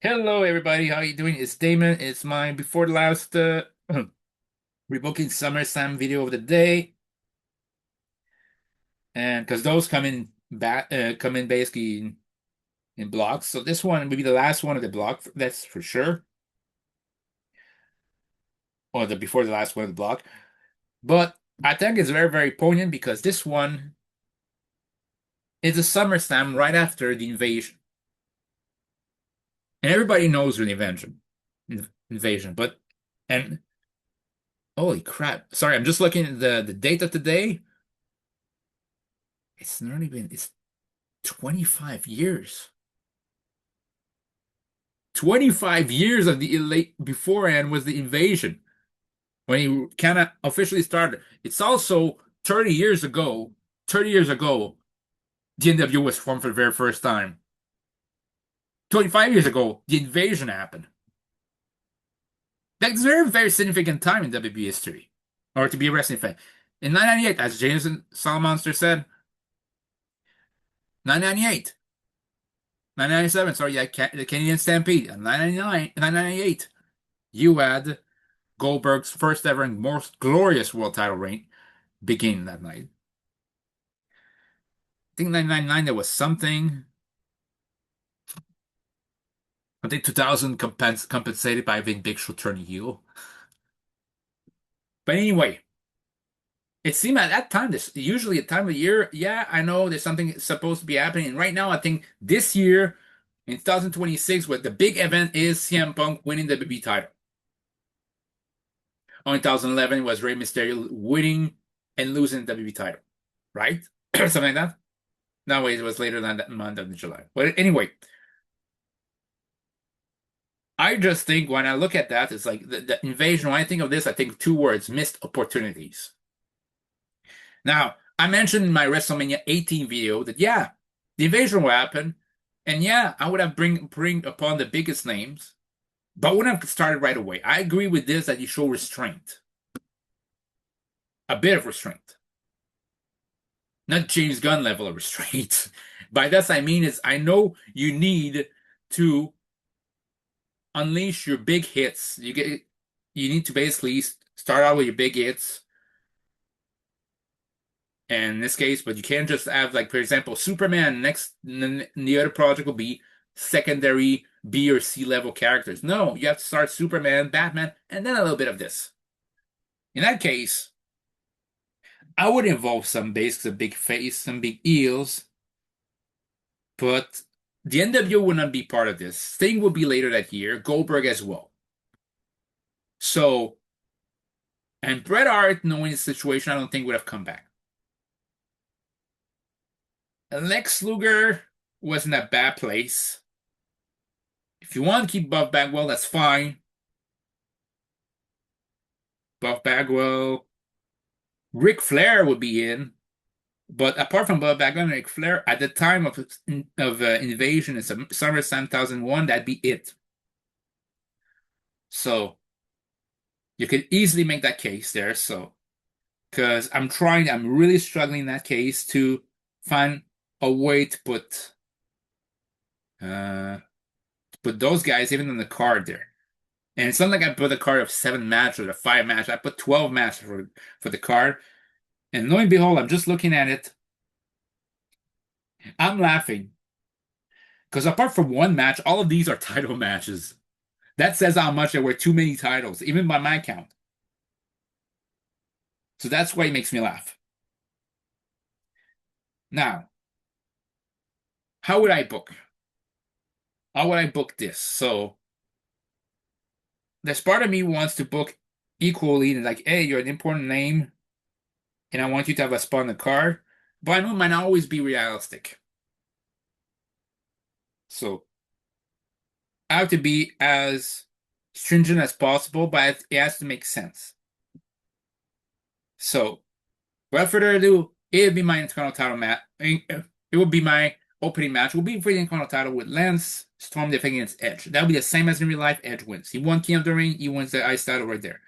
Hello, everybody. How you doing? It's Damon. It's my before the last Rebooking SummerSlam video of the day, and because those come in basically in blocks. So this one will be the last one of the block. That's for sure, or the before the last one of the block. But I think it's very very poignant because this one is a SummerSlam right after the invasion, and everybody knows the invasion. But and holy crap! Sorry, I'm just looking at the date of today. It's not even. It's 25 years. 25 years of the late beforehand was the invasion when he kind of officially started. It's also 30 years ago, 30 years ago, the NWO was formed for the very first time. 25 years ago, the invasion happened. That's a very, very significant time in WWE history, or to be a wrestling fan. In 1998, as James Salamonster said, 1998, 1997, sorry, yeah, the Canadian Stampede, in 1999, 1998, you had Goldberg's first ever and most glorious world title reign began that night. I think 1999 there was something. I think 2000 compensated by having Big Show turn heel. But anyway, it seemed at that time, this usually a time of year, yeah, I know there's something supposed to be happening. And right now, I think this year, in 2026, what the big event is CM Punk winning the WWE title. Oh, in 2011 was Rey Mysterio winning and losing the WWE title, right? Something like that. No, wait, it was later than that month of July. But anyway, I just think when I look at that, it's like the invasion. When I think of this, I think two words: missed opportunities. Now, I mentioned in my WrestleMania 18 video that yeah, the invasion will happen, and yeah, I would have bring upon the biggest names, but wouldn't have started right away. I agree with this that you show restraint, a bit of restraint, not James Gunn level of restraint. By this I mean is I know you need to unleash your big hits. You need to basically start out with your big hits. And in this case, but you can't just have like, for example, Superman next the other project will be secondary B or C level characters. No, you have to start Superman, Batman, and then a little bit of this. In that case, I would involve some basics, a big face, some big eels, but the NWO will not be part of this. Sting will be later that year, Goldberg as well. So, and Bret Hart, knowing the situation, I don't think would have come back. And Lex Luger was in a bad place. If you want to keep Buff Bagwell, that's fine. Buff Bagwell, Ric Flair would be in, but apart from Buff Bagwell and Ric Flair, at the time of Invasion in SummerSlam 2001, that'd be it. So you could easily make that case there. So because I'm really struggling in that case to find a way uh to put those guys even on the card there. And it's not like I put a card of 7 matches or 5 matches. I put 12 matches for the card. And lo and behold, I'm just looking at it. I'm laughing. Because apart from one match, all of these are title matches. That says how much there were too many titles, even by my count. So that's why it makes me laugh. Now, how would I book? How would I book this? So there's part of me wants to book equally and like, hey, you're an important name, and I want you to have a spot on the card. But I know it might not always be realistic. So I have to be as stringent as possible, but it has to make sense. So, without further ado, it would be my Intercontinental title match. It would be my opening match. It will be for the Intercontinental title with Lance Storm defending against Edge. That will be the same as in real life. Edge wins. He won King of the Ring. He wins the Ice title right there.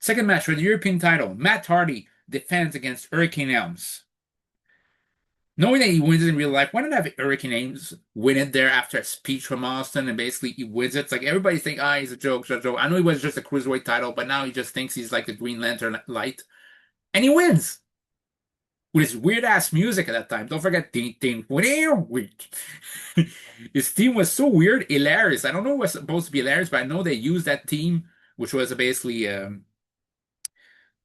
Second match for the European title. Matt Hardy defends against Hurricane Helms. Knowing that he wins it in real life, why not have Hurricane Ames win it there after a speech from Austin and basically he wins it? It's like everybody think, ah, he's a joke, he's a joke. I know he was just a cruiserweight title, but now he just thinks he's like the Green Lantern light. And he wins with his weird ass music at that time. Don't forget, ding ding, week. His theme was so weird, hilarious. I don't know what's supposed to be hilarious, but I know they used that theme, which was basically a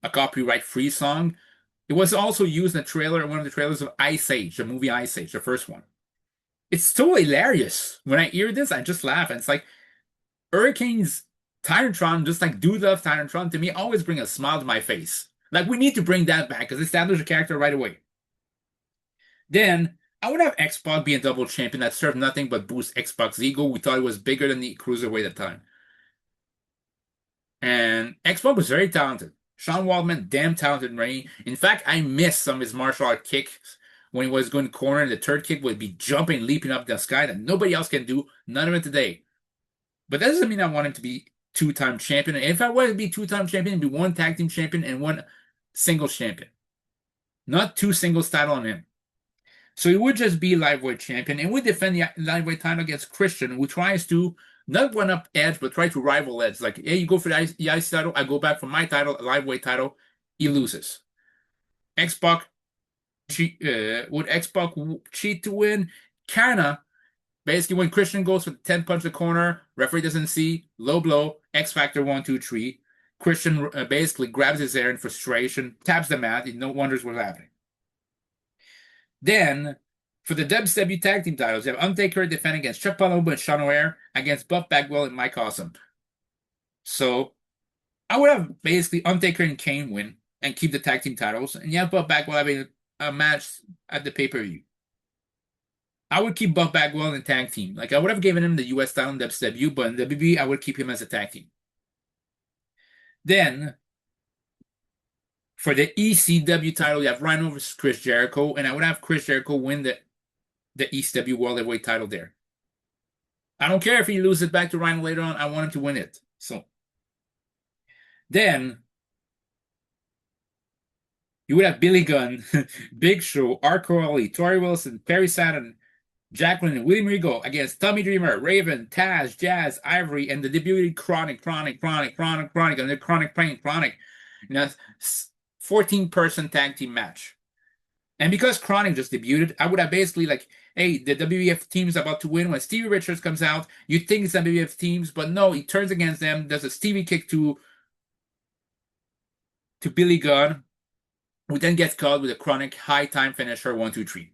copyright-free song. It was also used in the trailer, one of the trailers of Ice Age, the movie Ice Age, the first one. It's so hilarious. When I hear this, I just laugh. And it's like Hurricane's Titantron, just like Dude Love Titantron, to me always bring a smile to my face. Like we need to bring that back because establish a character right away. Then I would have X-Pac be a double champion that served nothing but boost X-Pac's ego. We thought it was bigger than the cruiserweight at the time. And X-Pac was very talented. Sean Waldman, damn talented in ring. In fact, I missed some of his martial art kicks when he was going corner, and the third kick would be jumping, leaping up the sky that nobody else can do. None of it today. But that doesn't mean I want him to be two-time champion. And if I wanted to be two-time champion, it'd be one tag team champion and one singles champion. Not two singles title on him. So he would just be lightweight champion and would defend the lightweight title against Christian, who tries to not one up Edge, but try to rival Edge. Like, hey, you go for the IC title, I go back for my title, lightweight title. He loses. X-Pac would X-Pac cheat to win? Kinda. Basically, when Christian goes for the 10 punch the corner, referee doesn't see, low blow, X Factor 1, 2, 3. Christian basically grabs his hair in frustration, taps the mat, and no wonders what's happening. Then, for the WCW Tag Team titles, you have Undertaker defending against Chuck Palumbo and Sean O'Haire against Buff Bagwell and Mike Awesome. So, I would have basically Undertaker and Kane win and keep the tag team titles, and you have Buff Bagwell having a match at the pay-per-view. I would keep Buff Bagwell in the tag team. Like, I would have given him the US title in WCW, but in WWE, I would keep him as a tag team. Then, for the ECW title, you have Rhino versus Chris Jericho, and I would have Chris Jericho win the ECW World Heavyweight title there. I don't care if he loses it back to Rhino later on. I want him to win it. So then you would have Billy Gunn, Big Show, Art Crowley, Tori Wilson, Perry Saturn, Jacqueline, and William Regal against Tommy Dreamer, Raven, Taz, Jazz, Ivory, and the debuted Chronic, and the Chronic Pain, Chronic. You know, 14-person tag team match. And because Chronic just debuted, I would have basically like, hey, the WWF team's about to win. When Stevie Richards comes out, you think it's WWF teams, but no, he turns against them, does a Stevie kick to Billy Gunn, who then gets caught with a Chronic high time finisher 1, 2, 3.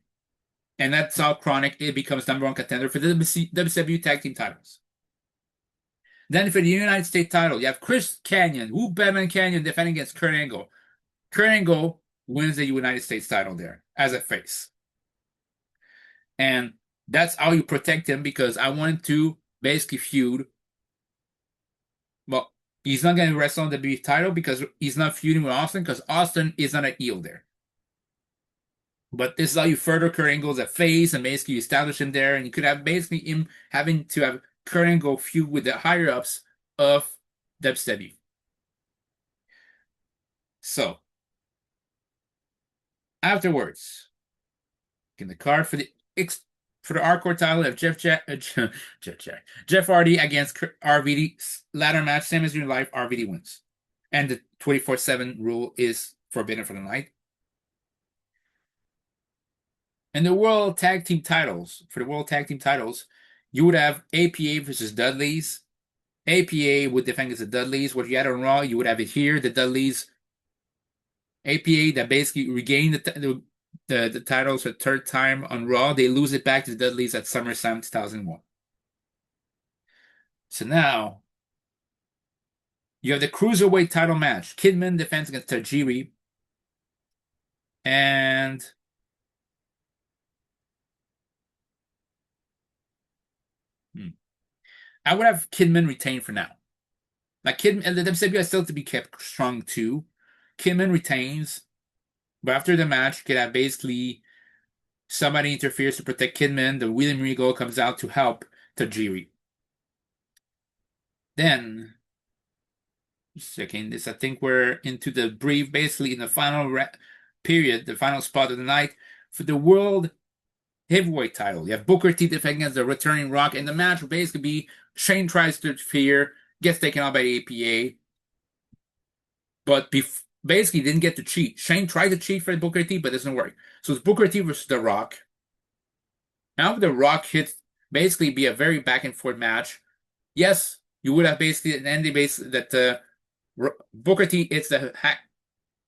And that's how Chronic it becomes number one contender for the WCW tag team titles. Then for the United States title, you have Chris Kanyon, Batman Canyon defending against Kurt Angle. Kurt Angle wins the United States title there as a face. And that's how you protect him because I wanted to basically feud. Well, he's not going to wrestle on the WWE title because he's not feuding with Austin because Austin is not a heel there. But this is how you further Kurt Angle as a face and basically you establish him there. And you could have basically him having to have Kurt Angle feud with the higher ups of WCW. So, afterwards, in the card for the hardcore title of Jeff Hardy against RVD ladder match, same as in life, RVD wins. And the 24/7 rule is forbidden for the night. And the World Tag Team titles, for the World Tag Team titles, you would have APA versus Dudleys. APA would defend against the Dudleys. What you had on Raw, you would have it here. The Dudleys, APA that basically regained the titles for the third time on Raw. They lose it back to the Dudleys at SummerSlam 2001. So now you have the Cruiserweight title match. Kidman defends against Tajiri. And I would have Kidman retain for now. Like Kidman and the WCW has still to be kept strong too. Kidman retains, but after the match, could have basically somebody interferes to protect Kidman. The William Regal comes out to help Tajiri. Then, second, this I think we're into the brief, basically in the final period, the final spot of the night. for the world heavyweight title. You have Booker T defending against the returning Rock, and the match will basically be Shane tries to interfere, gets taken out by the APA, but basically didn't get to cheat. Shane tried to cheat for Booker T, but it doesn't work. So it's Booker T versus The Rock. Now the Rock hits basically be a very back and forth match. Yes, you would have basically an ending base that Booker T hits the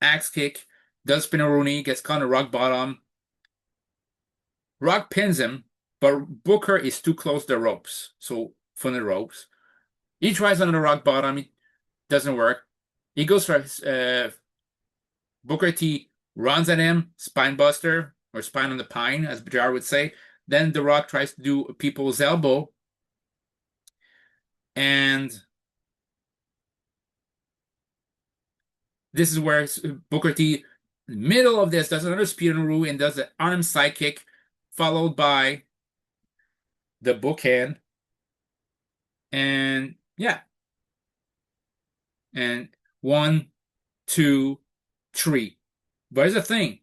axe kick, does spin a Rooney, gets caught on the rock bottom. Rock pins him, but Booker is too close to the ropes. So from the ropes, he tries on the rock bottom. It doesn't work. He goes for Booker T runs at him, spine buster or spine on the pine, as JR would say. Then The Rock tries to do people's elbow, and this is where Booker T, middle of this, does another spinaroo and does an arm sidekick, followed by the bookhand. And yeah. And 1, 2, 3. But here's the thing.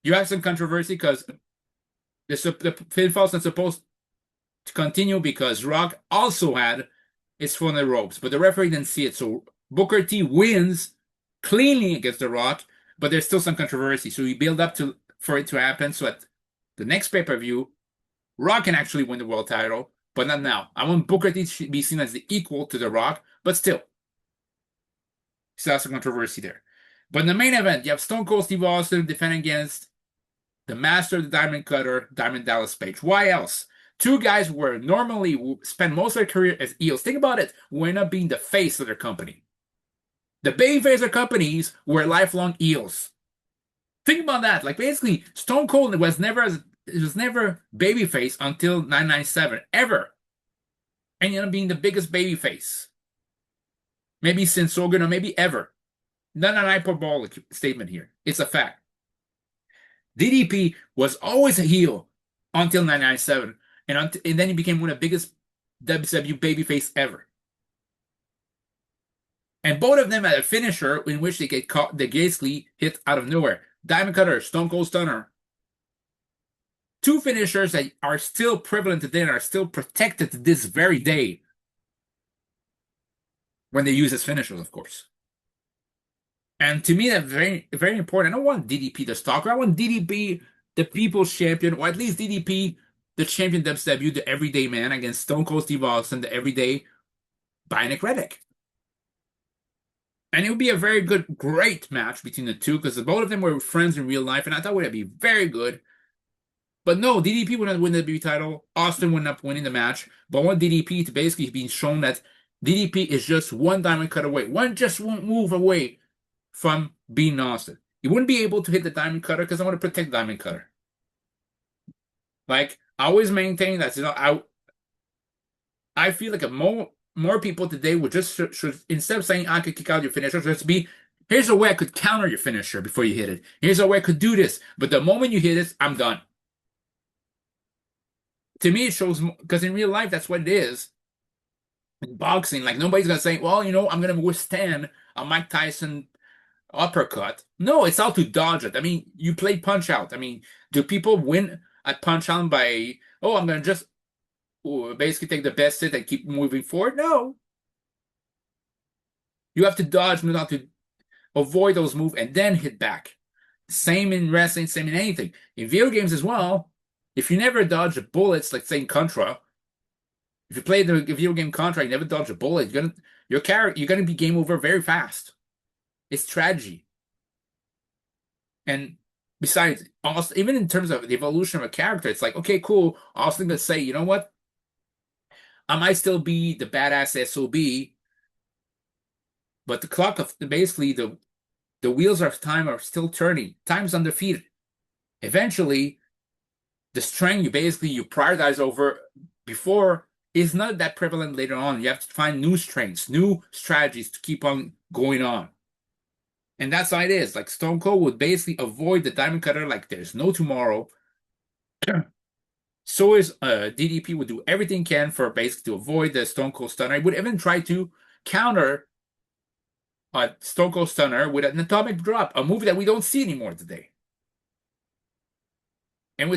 You have some controversy because the pinfall's not supposed to continue because Rock also had his foot on the ropes, but the referee didn't see it. So Booker T wins cleanly against The Rock, but there's still some controversy. So we build up for it to happen. So at the next pay-per-view, Rock can actually win the world title, but not now. I want Booker T to be seen as the equal to The Rock, but still. Still has some controversy there. But in the main event, you have Stone Cold Steve Austin defending against the master of the Diamond Cutter, Diamond Dallas Page. Why else? Two guys who normally spend most of their career as heels. Think about it. Who end up being the face of their company. The babyface of their companies were lifelong heels. Think about that. Like basically, Stone Cold was never babyface until 997 ever, and ended up being the biggest babyface. Maybe since Hogan, or maybe ever. Not an hyperbolic statement here. It's a fact. DDP was always a heel until 997, and then he became one of the biggest WCW babyface ever. And both of them had a finisher in which they get caught, they basically hit out of nowhere. Diamond Cutter, Stone Cold Stunner. Two finishers that are still prevalent today and are still protected to this very day. When they use as finishers, of course. And to me, that's very, very important. I don't want DDP the stalker. I want DDP the people's champion, or at least DDP the champion WCW, the everyday man, against Stone Cold Steve Austin, the everyday Bionic Riddick. And it would be a very good, great match between the two, because both of them were friends in real life, and I thought it would be very good. But no, DDP would not win the WWE title. Austin would not win the match. But I want DDP to basically be shown that DDP is just one Diamond Cut away, one move away from being Austin. He wouldn't be able to hit the Diamond Cutter because I want to protect Diamond Cutter. Like, I always maintain that, I feel like more people today would just should instead of saying I could kick out your finisher, just be, here's a way I could counter your finisher before you hit it. Here's a way I could do this. But the moment you hit it, I'm done. To me, it shows, because in real life, that's what it is. In boxing, like nobody's gonna say, well, I'm gonna withstand a Mike Tyson uppercut. No, it's how to dodge it. I mean, you play Punch Out. I mean, do people win at Punch Out by, I'm gonna just basically take the best hit and keep moving forward? No. You have to dodge, know how to avoid those moves and then hit back. Same in wrestling, same in anything. In video games as well, if you never dodge the bullets, like say in Contra, if you play the video game Contra, you never dodge a bullet, you're gonna be game over very fast. It's tragedy. And besides, also, even in terms of the evolution of a character, it's like, okay, cool. Austin gonna say, you know what? I might still be the badass SOB, but the clock of basically the wheels of time are still turning. Time's undefeated. Eventually, the strength you prioritize over before is not that prevalent later on. You have to find new strengths, new strategies to keep on going on. And that's how it is. Like Stone Cold would basically avoid the Diamond Cutter like there's no tomorrow. So is DDP would do everything he can for basically to avoid the Stone Cold Stunner. He would even try to counter Stone Cold Stunner with an atomic drop, a move that we don't see anymore today. And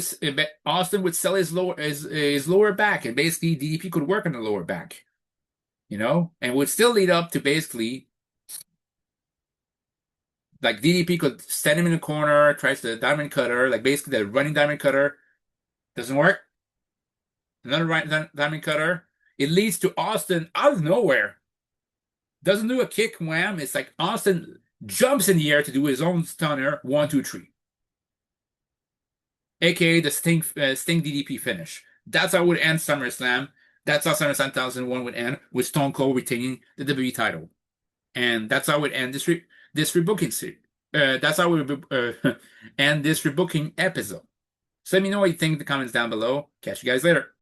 Austin would sell his lower back, and basically DDP could work on the lower back, and would still lead up to basically like DDP could stand him in the corner, tries the diamond cutter, like basically the running diamond cutter doesn't work. Another diamond cutter. It leads to Austin out of nowhere. Doesn't do a kick wham. It's like Austin jumps in the air to do his own stunner. 1, 2, 3. AKA the Sting DDP finish. That's how it would end SummerSlam. That's how SummerSlam 2001 would end, with Stone Cold retaining the WWE title. And that's how it would end this rebooking series. That's how we would end this rebooking episode. So let me know what you think in the comments down below. Catch you guys later.